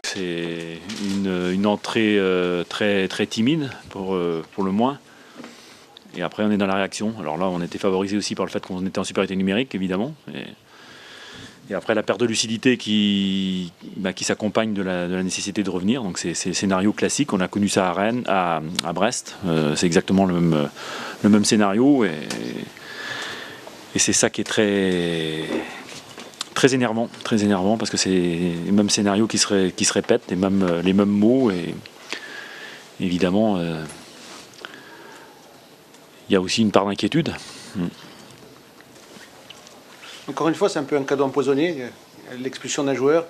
C'est une entrée très, très timide pour le moins. Et après on est dans la réaction. Alors là on était favorisé aussi par le fait qu'on était en supériorité numérique évidemment. Et après la perte de lucidité qui s'accompagne de la nécessité de revenir. Donc c'est le scénario classique. On a connu ça à Rennes, à Brest. C'est exactement le même scénario. Et c'est ça qui est très énervant parce que c'est les mêmes scénarios qui se répètent, les mêmes mots. Et évidemment, il y a aussi une part d'inquiétude. Encore une fois, c'est un peu un cadeau empoisonné, l'expulsion d'un joueur.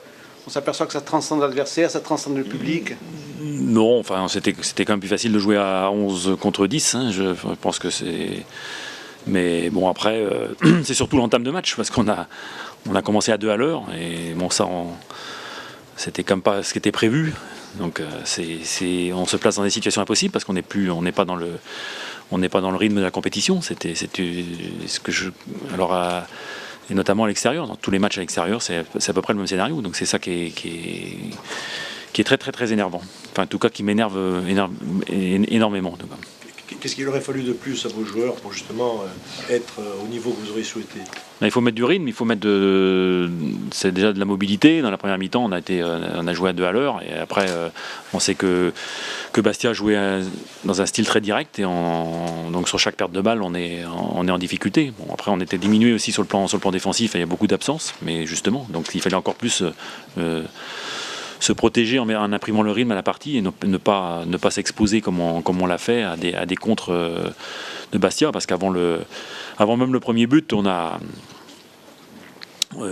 On s'aperçoit que ça transcende l'adversaire, ça transcende le public. Non, enfin, c'était quand même plus facile de jouer à 11 contre 10. Hein, je pense que c'est... Mais bon, après, c'est surtout l'entame de match, parce qu'on a commencé à 2 à l'heure, et bon, ça, c'était comme pas ce qui était prévu. Donc, on se place dans des situations impossibles, parce qu'on n'est pas dans le rythme de la compétition. C'était ce que et notamment à l'extérieur, dans tous les matchs à l'extérieur, c'est à peu près le même scénario. Donc c'est ça qui est très très très énervant. Enfin, en tout cas, qui m'énerve énormément. Qu'est-ce qu'il aurait fallu de plus à vos joueurs pour justement être au niveau que vous auriez souhaité ? Il faut mettre du rythme, il faut mettre c'est déjà de la mobilité. Dans la première mi-temps, on a joué à 2 à l'heure, et après, on sait que Bastia jouait dans un style très direct, et donc sur chaque perte de balle, on est en difficulté. Bon, après, on était diminué aussi sur le plan défensif, il y a beaucoup d'absences, mais justement, donc il fallait encore plus se protéger en imprimant le rythme à la partie, et ne pas s'exposer comme on l'a fait à des contres de Bastia, parce qu'avant même le premier but, il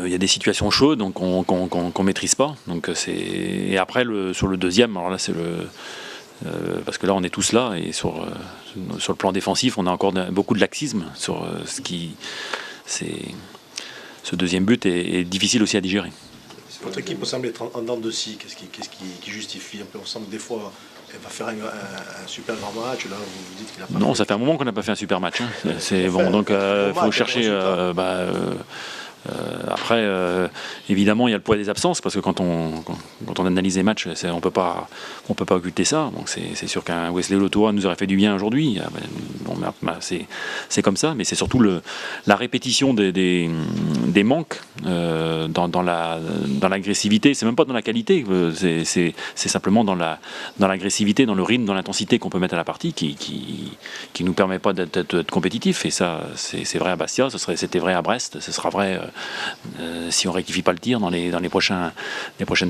y a des situations chaudes donc qu'on maîtrise pas. Donc et après sur le deuxième, alors là c'est parce que là on est tous là, et sur le plan défensif on a encore beaucoup de laxisme sur ce deuxième but est difficile aussi à digérer. Votre équipe semble être en dents de scie. Qu'est-ce qui justifie? On sent que des fois elle va faire un super grand match. Là, vous dites qu'il a pas. Non, ça fait un moment qu'on n'a pas fait un super match. Hein. C'est bon, donc il faut chercher. Après, évidemment, il y a le poids des absences, parce que quand on analyse les matchs, on peut pas occulter ça. Donc c'est sûr qu'un Wesley Lotoa nous aurait fait du bien aujourd'hui. Bon, c'est comme ça, mais c'est surtout la répétition des manques dans l'agressivité. C'est même pas dans la qualité, c'est simplement dans l'agressivité, dans le rythme, dans l'intensité qu'on peut mettre à la partie qui nous permet pas d'être compétitif. Et ça, c'est vrai à Bastia, c'était vrai à Brest, ce sera vrai si on rectifie pas le tir dans les prochaines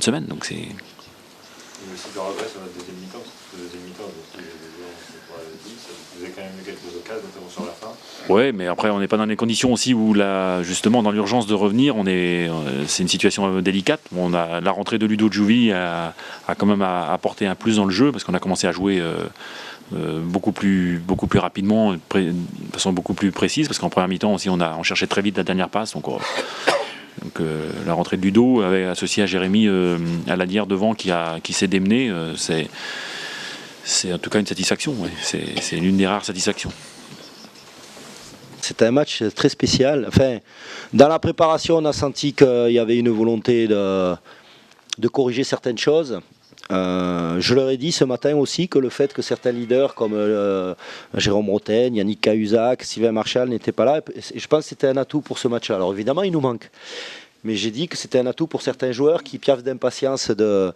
semaines. Donc c'est. Le super regret sur la deuxième mi-temps, parce que la deuxième mi-temps, vous avez quand même eu quelques occasions, notamment sur la fin. Oui, mais après on n'est pas dans les conditions aussi où justement dans l'urgence de revenir, c'est une situation délicate. La rentrée de Ludo Giuvi a quand même apporté un plus dans le jeu, parce qu'on a commencé à jouer beaucoup plus rapidement, de façon beaucoup plus précise, parce qu'en première mi-temps aussi on cherchait très vite la dernière passe. Donc la rentrée de Ludo, associé à Jérémy Aladière devant qui s'est démené, c'est en tout cas une satisfaction. Ouais. C'est l'une des rares satisfactions. C'était un match très spécial. Enfin, dans la préparation, on a senti qu'il y avait une volonté de corriger certaines choses. Je leur ai dit ce matin aussi que le fait que certains leaders comme Jérôme Roten, Yannick Cahuzac, Sylvain Marchal n'étaient pas là, je pense que c'était un atout pour ce match-là. Alors évidemment, il nous manque. Mais j'ai dit que c'était un atout pour certains joueurs qui piaffent d'impatience de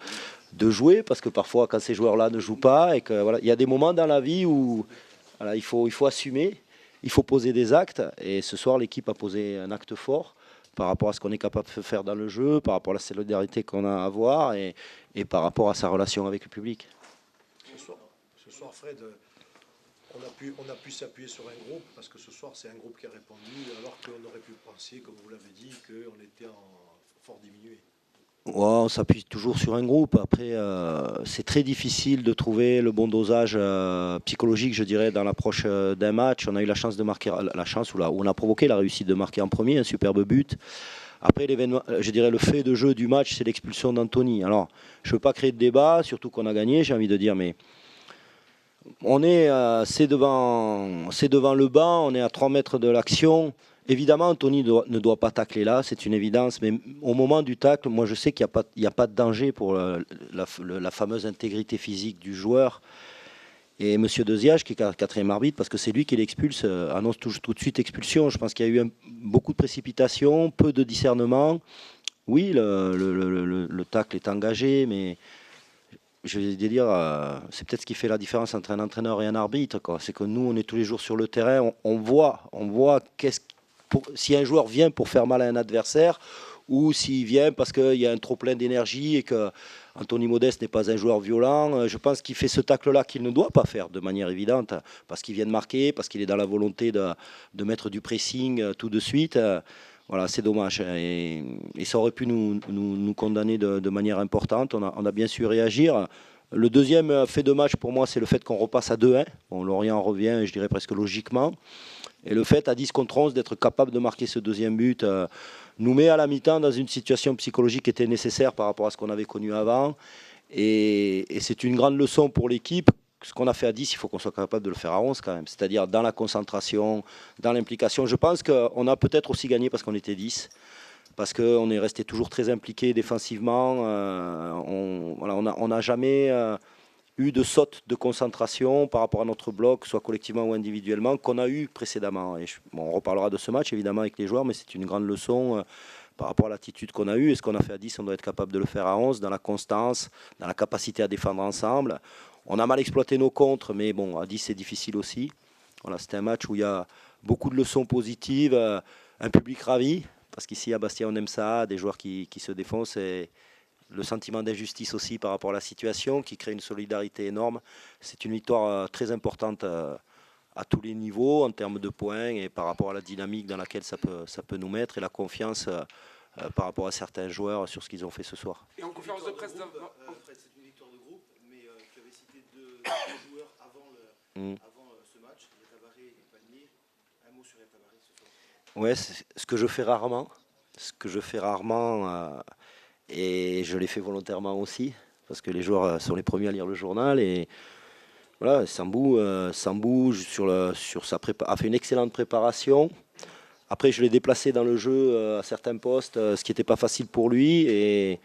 jouer, parce que parfois, quand ces joueurs-là ne jouent pas, et que voilà, il y a des moments dans la vie où voilà, il faut assumer, il faut poser des actes. Et ce soir, l'équipe a posé un acte fort par rapport à ce qu'on est capable de faire dans le jeu, par rapport à la solidarité qu'on a à avoir, et par rapport à sa relation avec le public. Ce soir, Fred, on a pu s'appuyer sur un groupe, parce que ce soir, c'est un groupe qui a répondu, alors qu'on aurait pu penser, comme vous l'avez dit, qu'on était fort diminué. Ouais, on s'appuie toujours sur un groupe. Après, c'est très difficile de trouver le bon dosage psychologique, je dirais, dans l'approche d'un match. On a eu la chance de marquer, où on a provoqué la réussite de marquer en premier, un superbe but. Après, l'événement, je dirais, le fait de jeu du match, c'est l'expulsion d'Anthony. Alors, je ne veux pas créer de débat, surtout qu'on a gagné, j'ai envie de dire, mais c'est devant le banc, on est à 3 mètres de l'action. Évidemment, Anthony ne doit pas tacler là, c'est une évidence, mais au moment du tacle, moi je sais qu'il n'y a pas de danger pour la fameuse intégrité physique du joueur. Et M. Deziage, qui est quatrième arbitre, parce que c'est lui qui l'expulse, annonce tout de suite expulsion. Je pense qu'il y a eu beaucoup de précipitation, peu de discernement. Oui, le tacle est engagé, mais je vais dire, c'est peut-être ce qui fait la différence entre un entraîneur et un arbitre. C'est que nous, on est tous les jours sur le terrain, on voit si un joueur vient pour faire mal à un adversaire ou s'il vient parce qu'il y a un trop-plein d'énergie et que Anthony Modeste n'est pas un joueur violent. Je pense qu'il fait ce tacle-là qu'il ne doit pas faire de manière évidente parce qu'il vient de marquer, parce qu'il est dans la volonté de mettre du pressing tout de suite. Voilà, c'est dommage. Et ça aurait pu nous condamner de manière importante. On a bien su réagir. Le deuxième fait de match pour moi, c'est le fait qu'on repasse à 2-1. Bon, Lorient revient, je dirais presque logiquement. Et le fait à 10 contre 11 d'être capable de marquer ce deuxième but nous met à la mi-temps dans une situation psychologique qui était nécessaire par rapport à ce qu'on avait connu avant. Et c'est une grande leçon pour l'équipe. Ce qu'on a fait à 10, il faut qu'on soit capable de le faire à 11 quand même. C'est-à-dire dans la concentration, dans l'implication. Je pense qu'on a peut-être aussi gagné parce qu'on était 10. Parce qu'on est resté toujours très impliqué défensivement. On n'a jamais eu de saute de concentration par rapport à notre bloc, soit collectivement ou individuellement, qu'on a eu précédemment. Et on reparlera de ce match évidemment avec les joueurs, mais c'est une grande leçon par rapport à l'attitude qu'on a eue. Et ce qu'on a fait à 10, on doit être capable de le faire à 11, dans la constance, dans la capacité à défendre ensemble. On a mal exploité nos contres, mais bon, à 10, c'est difficile aussi. Voilà, c'était un match où il y a beaucoup de leçons positives, un public ravi, parce qu'ici à Bastia, on aime ça, des joueurs qui se défoncent. Et le sentiment d'injustice aussi par rapport à la situation, qui crée une solidarité énorme. C'est une victoire très importante à tous les niveaux, en termes de points, et par rapport à la dynamique dans laquelle ça peut nous mettre, et la confiance par rapport à certains joueurs sur ce qu'ils ont fait ce soir. Et en conférence de presse Fred, c'est une victoire de groupe, mais tu avais cité deux joueurs avant ce match, Tabaré et Palmier. Un mot sur Tabaré ce soir. Ouais, c'est ce que je fais rarement. Et je l'ai fait volontairement aussi, parce que les joueurs sont les premiers à lire le journal. Et voilà, Sambou sur sa a fait une excellente préparation. Après, je l'ai déplacé dans le jeu à certains postes, ce qui n'était pas facile pour lui. Et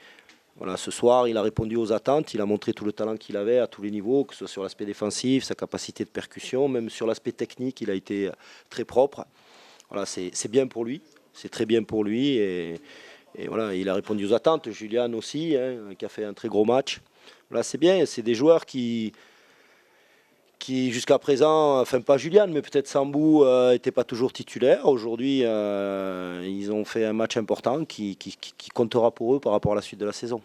voilà, ce soir, il a répondu aux attentes. Il a montré tout le talent qu'il avait à tous les niveaux, que ce soit sur l'aspect défensif, sa capacité de percussion, même sur l'aspect technique, il a été très propre. Voilà, c'est bien pour lui, c'est très bien pour lui. Et voilà, il a répondu aux attentes. Julian aussi, qui a fait un très gros match. Voilà, c'est bien, c'est des joueurs qui jusqu'à présent, enfin pas Julian, mais peut-être Sambou n'était pas toujours titulaire. Aujourd'hui, ils ont fait un match important qui comptera pour eux par rapport à la suite de la saison.